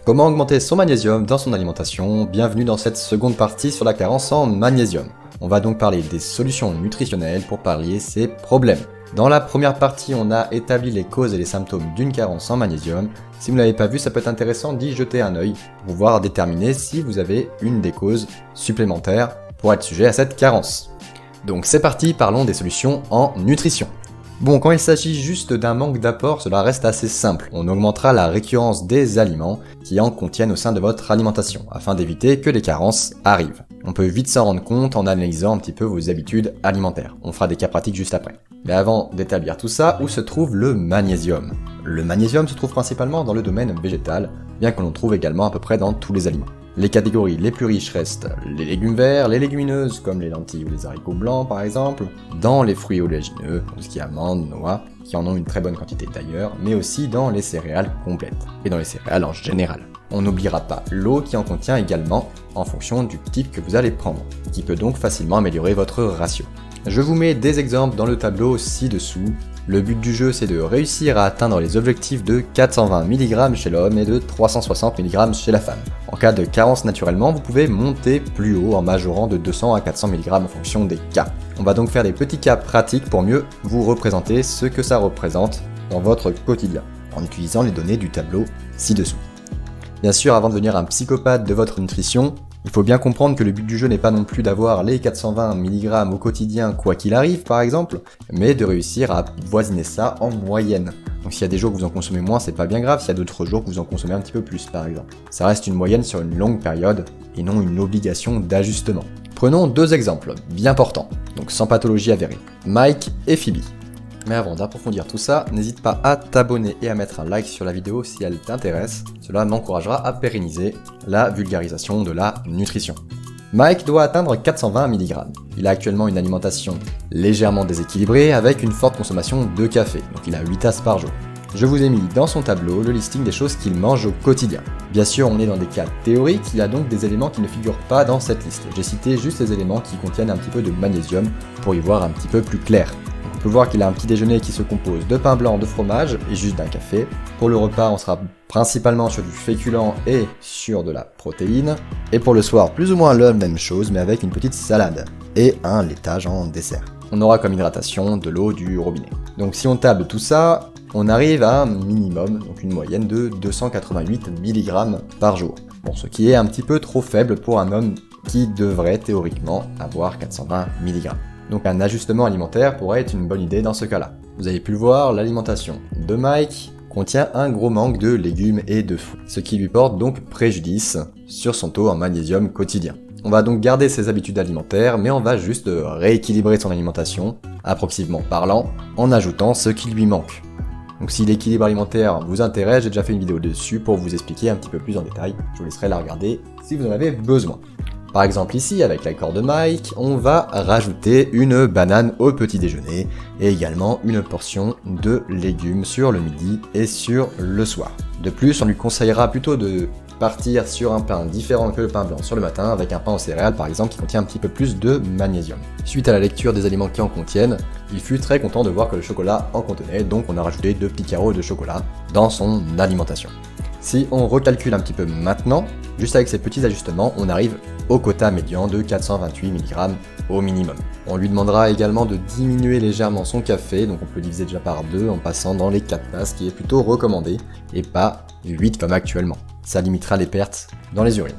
Comment augmenter son magnésium dans son alimentation? Bienvenue dans cette seconde partie sur la carence en magnésium. On va donc parler des solutions nutritionnelles pour pallier ces problèmes. Dans la première partie, on a établi les causes et les symptômes d'une carence en magnésium. Si vous ne l'avez pas vu, ça peut être intéressant d'y jeter un œil pour pouvoir déterminer si vous avez une des causes supplémentaires pour être sujet à cette carence. Donc c'est parti, parlons des solutions en nutrition. Bon, quand il s'agit juste d'un manque d'apport, cela reste assez simple. On augmentera la récurrence des aliments qui en contiennent au sein de votre alimentation, afin d'éviter que les carences arrivent. On peut vite s'en rendre compte en analysant un petit peu vos habitudes alimentaires. On fera des cas pratiques juste après. Mais avant d'établir tout ça, où se trouve le magnésium? Le magnésium se trouve principalement dans le domaine végétal, bien que l'on trouve également à peu près dans tous les aliments. Les catégories les plus riches restent les légumes verts, les légumineuses comme les lentilles ou les haricots blancs par exemple, dans les fruits oléagineux, tout ce qui est amandes, noix, qui en ont une très bonne quantité d'ailleurs, mais aussi dans les céréales complètes, et dans les céréales en général. On n'oubliera pas l'eau qui en contient également, en fonction du type que vous allez prendre, qui peut donc facilement améliorer votre ratio. Je vous mets des exemples dans le tableau ci-dessous. Le but du jeu, c'est de réussir à atteindre les objectifs de 420 mg chez l'homme et de 360 mg chez la femme. En cas de carence naturellement, vous pouvez monter plus haut en majorant de 200 à 400 mg en fonction des cas. On va donc faire des petits cas pratiques pour mieux vous représenter ce que ça représente dans votre quotidien, en utilisant les données du tableau ci-dessous. Bien sûr, avant de devenir un psychopathe de votre nutrition, il faut bien comprendre que le but du jeu n'est pas non plus d'avoir les 420 mg au quotidien quoi qu'il arrive par exemple, mais de réussir à voisiner ça en moyenne. Donc s'il y a des jours que vous en consommez moins, c'est pas bien grave, s'il y a d'autres jours que vous en consommez un petit peu plus par exemple. Ça reste une moyenne sur une longue période et non une obligation d'ajustement. Prenons deux exemples bien portants, donc sans pathologie avérée, Mike et Phoebe. Mais avant d'approfondir tout ça, n'hésite pas à t'abonner et à mettre un like sur la vidéo si elle t'intéresse. Cela m'encouragera à pérenniser la vulgarisation de la nutrition. Mike doit atteindre 420 mg. Il a actuellement une alimentation légèrement déséquilibrée avec une forte consommation de café, donc il a 8 tasses par jour. Je vous ai mis dans son tableau le listing des choses qu'il mange au quotidien. Bien sûr, on est dans des cas théoriques, il y a donc des éléments qui ne figurent pas dans cette liste. J'ai cité juste les éléments qui contiennent un petit peu de magnésium pour y voir un petit peu plus clair. On peut voir qu'il a un petit déjeuner qui se compose de pain blanc, de fromage et juste d'un café. Pour le repas, on sera principalement sur du féculent et sur de la protéine. Et pour le soir, plus ou moins la même chose, mais avec une petite salade et un laitage en dessert. On aura comme hydratation de l'eau du robinet. Donc si on table tout ça, on arrive à un minimum, donc une moyenne de 288 mg par jour. Bon, ce qui est un petit peu trop faible pour un homme qui devrait théoriquement avoir 420 mg. Donc un ajustement alimentaire pourrait être une bonne idée dans ce cas-là. Vous avez pu le voir, l'alimentation de Mike contient un gros manque de légumes et de fruits, ce qui lui porte donc préjudice sur son taux en magnésium quotidien. On va donc garder ses habitudes alimentaires, mais on va juste rééquilibrer son alimentation, approximativement parlant, en ajoutant ce qui lui manque. Donc si l'équilibre alimentaire vous intéresse, j'ai déjà fait une vidéo dessus pour vous expliquer un petit peu plus en détail. Je vous laisserai la regarder si vous en avez besoin. Par exemple ici, avec l'accord de Mike, on va rajouter une banane au petit déjeuner et également une portion de légumes sur le midi et sur le soir. De plus, on lui conseillera plutôt de partir sur un pain différent que le pain blanc sur le matin, avec un pain aux céréales par exemple qui contient un petit peu plus de magnésium. Suite à la lecture des aliments qui en contiennent, il fut très content de voir que le chocolat en contenait, donc on a rajouté 2 petits carreaux de chocolat dans son alimentation. Si on recalcule un petit peu maintenant, juste avec ces petits ajustements, on arrive au quota médian de 428 mg au minimum. On lui demandera également de diminuer légèrement son café, donc on peut diviser déjà par 2 en passant dans les 4 tasses, qui est plutôt recommandé, et pas 8 comme actuellement. Ça limitera les pertes dans les urines.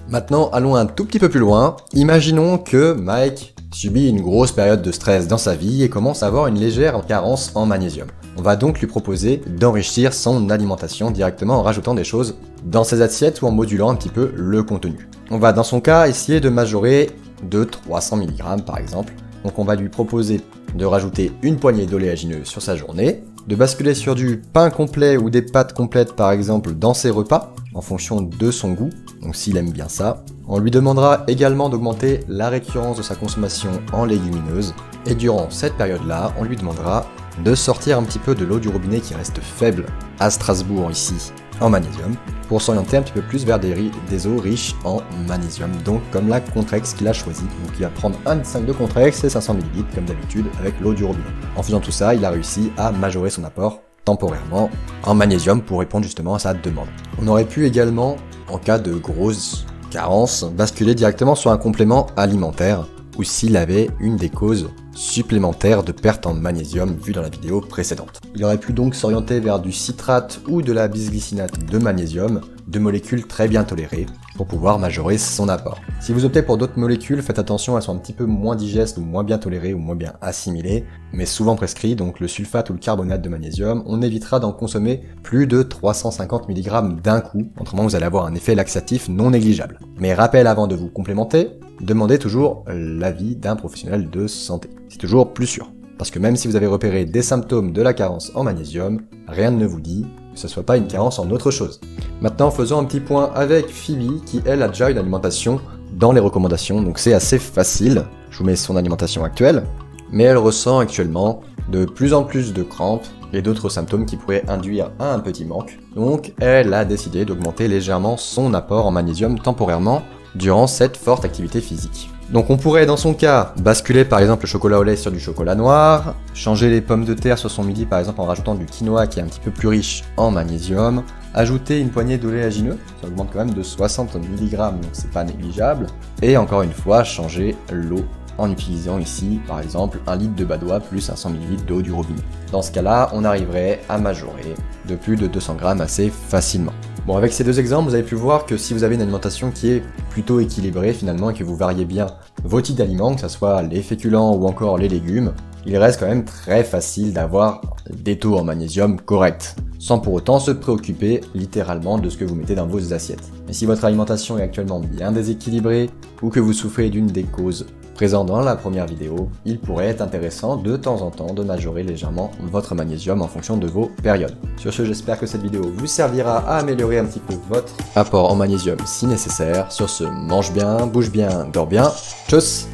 Maintenant, allons un tout petit peu plus loin. Imaginons que Mike subit une grosse période de stress dans sa vie et commence à avoir une légère carence en magnésium. On va donc lui proposer d'enrichir son alimentation directement en rajoutant des choses dans ses assiettes ou en modulant un petit peu le contenu. On va dans son cas essayer de majorer de 300 mg par exemple. Donc on va lui proposer de rajouter une poignée d'oléagineux sur sa journée, de basculer sur du pain complet ou des pâtes complètes par exemple dans ses repas, en fonction de son goût, donc s'il aime bien ça. On lui demandera également d'augmenter la récurrence de sa consommation en légumineuses, et durant cette période-là, on lui demandera de sortir un petit peu de l'eau du robinet qui reste faible à Strasbourg ici, en magnésium, pour s'orienter un petit peu plus vers des eaux riches en magnésium, donc comme la Contrex qu'il a choisi. Donc il va prendre 1,5 litre de Contrex et 500 ml comme d'habitude avec l'eau du robinet. En faisant tout ça, il a réussi à majorer son apport temporairement en magnésium pour répondre justement à sa demande. On aurait pu également, en cas de grosse carence, basculer directement sur un complément alimentaire ou s'il avait une des causes supplémentaires de perte en magnésium vue dans la vidéo précédente. Il aurait pu donc s'orienter vers du citrate ou de la bisglycinate de magnésium, deux molécules très bien tolérées, pour pouvoir majorer son apport. Si vous optez pour d'autres molécules, faites attention, elles sont un petit peu moins digestes ou moins bien tolérées ou moins bien assimilées, mais souvent prescrites, donc le sulfate ou le carbonate de magnésium, on évitera d'en consommer plus de 350 mg d'un coup, autrement vous allez avoir un effet laxatif non négligeable. Mais rappel avant de vous complémenter, demandez toujours l'avis d'un professionnel de santé. C'est toujours plus sûr. Parce que même si vous avez repéré des symptômes de la carence en magnésium, rien ne vous dit que ce soit pas une carence en autre chose. Maintenant, faisons un petit point avec Phoebe, qui elle a déjà une alimentation dans les recommandations, donc c'est assez facile. Je vous mets son alimentation actuelle, mais elle ressent actuellement de plus en plus de crampes et d'autres symptômes qui pourraient induire à un petit manque. Donc elle a décidé d'augmenter légèrement son apport en magnésium temporairement durant cette forte activité physique. Donc on pourrait dans son cas basculer par exemple le chocolat au lait sur du chocolat noir, changer les pommes de terre sur son midi par exemple en rajoutant du quinoa qui est un petit peu plus riche en magnésium, ajouter une poignée d'oléagineux, ça augmente quand même de 60 mg donc c'est pas négligeable, et encore une fois changer l'eau en utilisant ici par exemple 1 litre de badois plus 500 ml d'eau du robinet. Dans ce cas-là, on arriverait à majorer de plus de 200 g assez facilement. Bon, avec ces deux exemples, vous avez pu voir que si vous avez une alimentation qui est plutôt équilibrée finalement et que vous variez bien vos types d'aliments, que ce soit les féculents ou encore les légumes, il reste quand même très facile d'avoir des taux en magnésium corrects, sans pour autant se préoccuper littéralement de ce que vous mettez dans vos assiettes. Mais si votre alimentation est actuellement bien déséquilibrée ou que vous souffrez d'une des causes présentes dans la première vidéo, il pourrait être intéressant de temps en temps de majorer légèrement votre magnésium en fonction de vos périodes. Sur ce, j'espère que cette vidéo vous servira à améliorer un petit peu votre apport en magnésium si nécessaire. Sur ce, mange bien, bouge bien, dors bien. Tchuss!